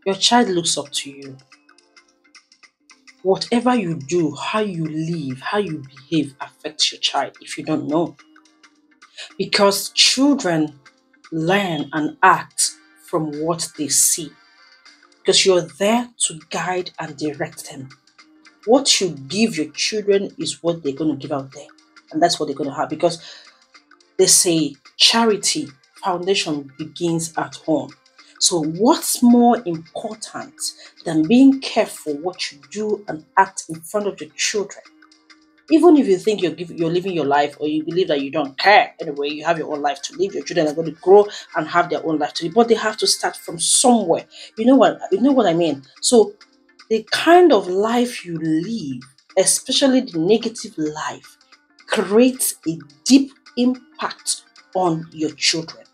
Your child looks up to you. Whatever you do, how you live, how you behave affects your child if you don't know. Because children learn and act from what they see. Because you're there to guide and direct them. What you give your children is what they're going to give out there. And that's what they're going to have. Because they say charity foundation begins at home. So what's more important than being careful what you do and act in front of your children? Even if you think you're living your life, or you believe that you don't care anyway, you have your own life to live. Your children are going to grow and have their own life to live, but they have to start from somewhere. You know what I mean? So the kind of life you live, especially the negative life, creates a deep impact on your children,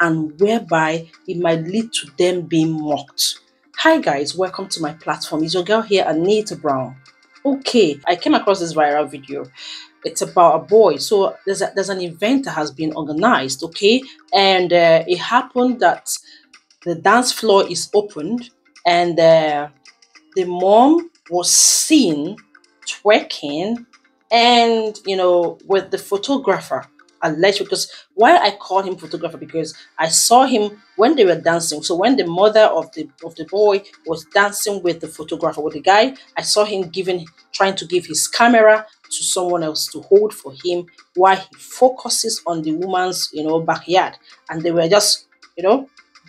and whereby it might lead to them being mocked. Hi guys, welcome to my platform. It's your girl here, Anita Brown. Okay, I came across this viral video. It's about a boy. So there's an event that has been organized, okay, and it happened that the dance floor is opened, and the mom was seen twerking, and with the photographer alleged. Because why I call him photographer, because I saw him when they were dancing. So when the mother of the boy was dancing with the photographer, with the guy, I saw him trying to give his camera to someone else to hold for him while he focuses on the woman's backyard, and they were just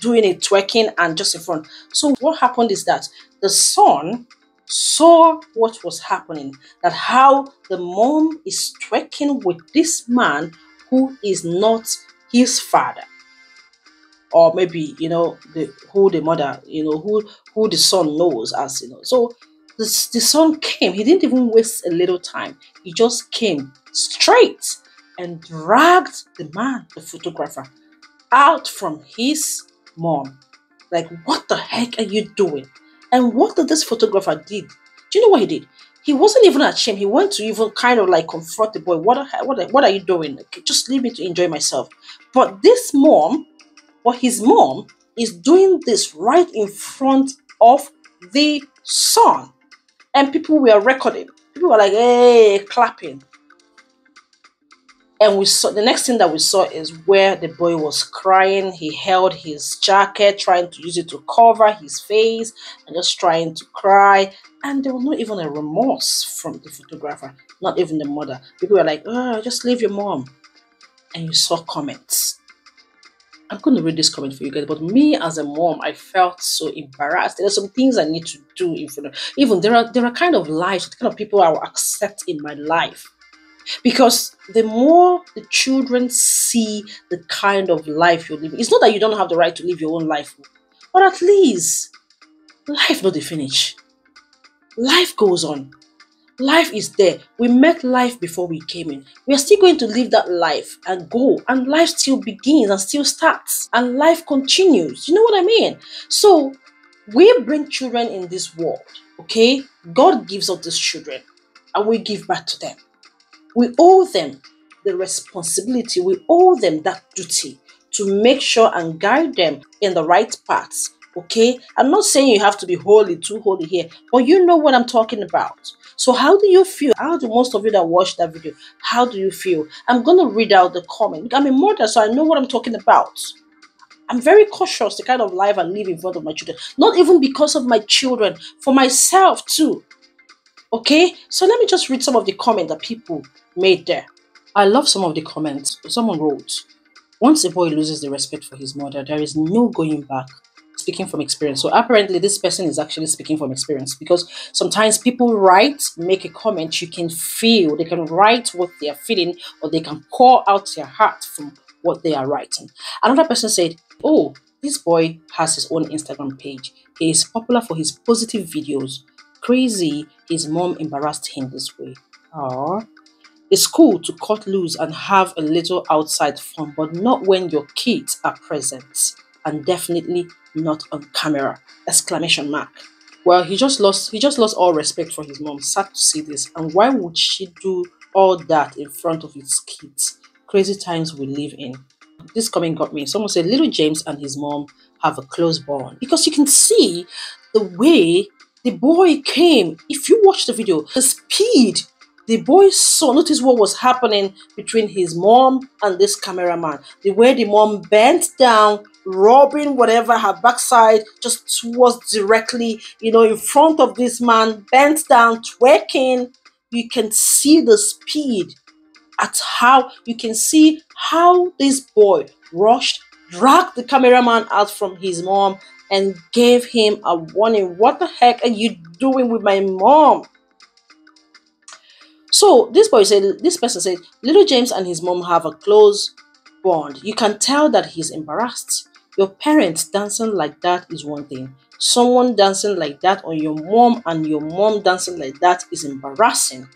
doing it, twerking, and just in front. So what happened is that the son saw what was happening, that how the mom is twerking with this man who is not his father, or maybe who the mother, who the son knows as. So the son came. He didn't even waste a little time. He just came straight and dragged the man, the photographer, out from his mom. Like, what the heck are you doing? And what did this photographer did? Do you know what he did? He wasn't even ashamed. He went to even kind of like confront the boy. What are you doing? Like, just leave me to enjoy myself. But his mom is doing this right in front of the son. And people were recording. People were like, hey, clapping. And we saw, the next thing that we saw is where the boy was crying. He held his jacket, trying to use it to cover his face, and just trying to cry. And there was not even a remorse from the photographer, not even the mother. People were like, oh, just leave your mom. And you saw comments. I'm going to read this comment for you guys, but me as a mom, I felt so embarrassed. There are some things I need to do in front of. Even there are kind of lives, the kind of people I will accept in my life. Because the more the children see the kind of life you're living, it's not that you don't have the right to live your own life, but at least life not the finish. Life goes on. Life is there. We met life before we came in. We are still going to live that life and go, and life still begins and still starts, and life continues. You know what I mean? So we bring children in this world, okay? God gives us these children, and we give back to them. We owe them the responsibility, we owe them that duty to make sure and guide them in the right paths, okay? I'm not saying you have to be holy, too holy here, but you know what I'm talking about. So how do you feel? How do most of you that watched that video, how do you feel? I'm going to read out the comment. I'm a mother, so I know what I'm talking about. I'm very cautious the kind of life I live in front of my children. Not even because of my children, for myself too. Okay, so let me just read some of the comments that people made there. I love some of the comments. Someone wrote, once a boy loses the respect for his mother, there is no going back. Speaking from experience. So apparently this person is actually speaking from experience, because sometimes people make a comment, you can feel, they can write what they are feeling, or they can pour out their heart from what they are writing. Another person said, oh, this boy has his own Instagram page. He is popular for his positive videos. Crazy his mom embarrassed him this way. Aww. It's cool to cut loose and have a little outside fun, but not when your kids are present, and definitely not on camera! Exclamation mark. Well, he just lost all respect for his mom. Sad to see this. And why would she do all that in front of his kids? Crazy times we live in. This comment got me. Someone said Lil James and his mom have a close bond, because you can see the way the boy came. If you watch the video, the speed the boy saw, notice what was happening between his mom and this cameraman. The way the mom bent down, rubbing whatever her backside just towards directly, in front of this man, bent down, twerking. You can see the speed at how you can see how this boy rushed, dragged the cameraman out from his mom, and gave him a warning. What the heck are you doing with my mom? So this person said, Little James and his mom have a close bond. You can tell that he's embarrassed. Your parents dancing like that is one thing. Someone dancing like that, or your mom and your mom dancing like that, is embarrassing.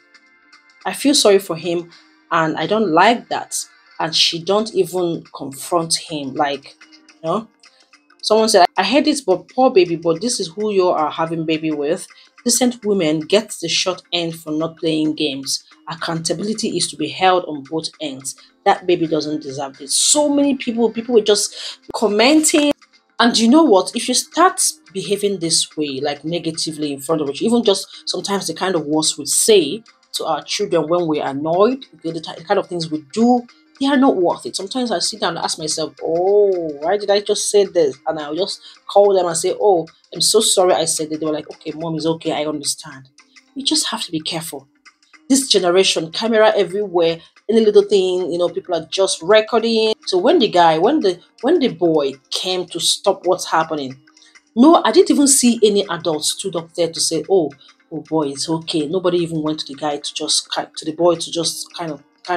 I feel sorry for him, and I don't like that. And she don't even confront him. Like, someone said, I hate it, but poor baby, but this is who you are having baby with. Decent women get the short end for not playing games. Accountability is to be held on both ends. That baby doesn't deserve this. So many people were just commenting. And you know what? If you start behaving this way, like negatively in front of us, even just sometimes the kind of words we say to our children when we're annoyed, the kind of things we do, they are not worth it. Sometimes I sit down and ask myself, oh, why did I just say this? And I'll just call them and say, oh, I'm so sorry I said it. They were like, okay, mom, is okay, I understand. We just have to be careful. This generation, camera everywhere, any little thing, people are just recording. So when the boy came to stop what's happening, no, I didn't even see any adults stood up there to say, oh boy, it's okay. Nobody even went to the guy to the boy to just kind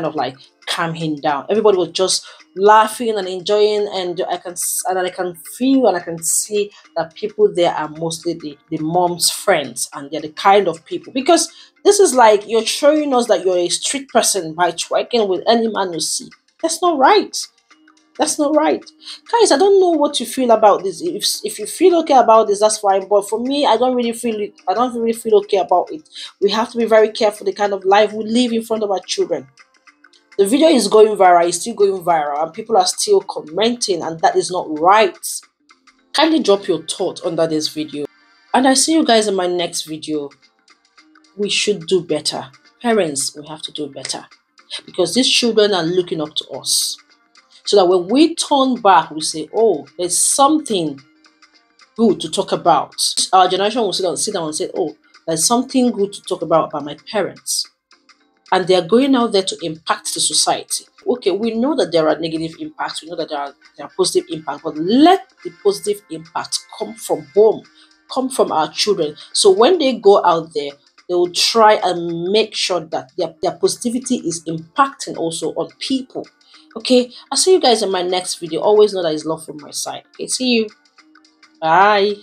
of like calm him down. Everybody was just laughing and enjoying, and I can feel and I can see that people there are mostly the mom's friends, and they're the kind of people, because this is like you're showing us that you're a street person by twerking with any man you see. That's not right. That's not right. Guys, I don't know what you feel about this. If you feel okay about this, that's fine. But for me, I don't really feel it. I don't really feel okay about it. We have to be very careful the kind of life we live in front of our children. The video is going viral, it's still going viral, and people are still commenting, and that is not right. Kindly drop your thoughts under this video. And I see you guys in my next video. We should do better. Parents, we have to do better. Because these children are looking up to us. So that when we turn back, we say, oh, there's something good to talk about. Our generation will sit down and say, oh, there's something good to talk about my parents. And they're going out there to impact the society. Okay, we know that there are negative impacts. We know that there are positive impacts. But let the positive impact come from home, come from our children. So when they go out there, they will try and make sure that their positivity is impacting also on people. Okay, I'll see you guys in my next video. Always know that it's love from my side. Okay, see you. Bye.